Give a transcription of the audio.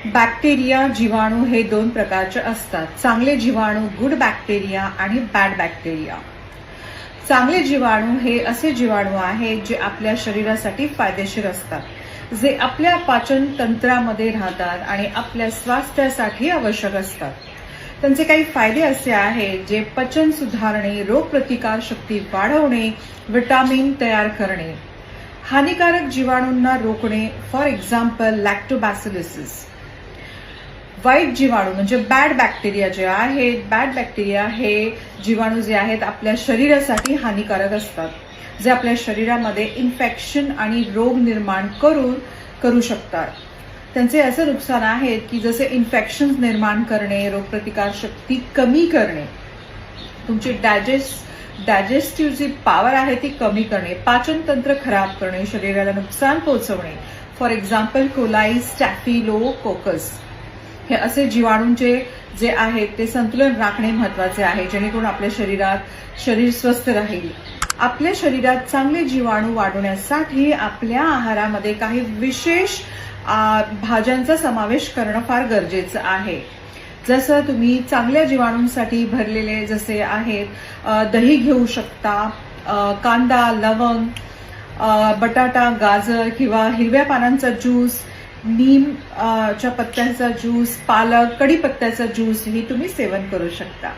Bacteria, जीवाणू हे दोन प्रकारचे असतात. चांगले जीवाणू, गुड बॅक्टेरिया आणि बॅड बॅक्टेरिया. चांगले जीवाणू हे असे जीवाणू आहेत जे आपल्या शरीरासाठी फायदेशीर असतात, जे आपल्या पाचन तंत्रामध्ये राहतात आणि आपल्या स्वास्थ्यासाठी आवश्यक असतात. त्यांचे काही फायदे असे आहेत जे पचन सुधारणे, रोगप्रतिकार शक्ती वाढवणे, विटामिन तयार करणे, हानिकारक जीवाणूंना रोखणे, फॉर एक्झाम्पल लॅक्टोबॅसिलिस. वाईट जीवाणू म्हणजे बॅड बॅक्टेरिया जे आहेत, बॅड बॅक्टेरिया हे जीवाणू जे आहेत आपल्या शरीरासाठी हानिकारक असतात, जे आपल्या शरीरामध्ये इन्फेक्शन आणि रोग निर्माण करू शकतात. त्यांचे असे नुकसान आहेत की जसे इन्फेक्शन निर्माण करणे, रोगप्रतिकार शक्ती कमी करणे, तुमची डायजेस्टिव्ह जी पॉवर आहे ती कमी करणे, पाचन तंत्र खराब करणे, शरीराला नुकसान पोहोचवणे, फॉर एक्झाम्पल कोलाई, स्टॅफिलोकोकस. हे असे जीवाणूंचे जे आहेत ते संतुलन राखणे महत्वाचे आहे, जेणेकरून आपल्या शरीर स्वस्थ राहील. आपल्या शरीरात चांगले जीवाणू वाढवण्यासाठी आपल्या आहारामध्ये काही विशेष भाज्यांचा समावेश करणं फार गरजेचं आहे. जसं तुम्ही चांगल्या जीवाणूंसाठी भरलेले जसे आहेत दही घेऊ शकता, कांदा, लवंग, बटाटा, गाजर किंवा हिरव्या पानांचा ज्यूस, नीमच्या पत्त्याचा ज्यूस, पालक, कढीपत्त्याचा ज्यूस ही तुम्ही सेवन करू शकता.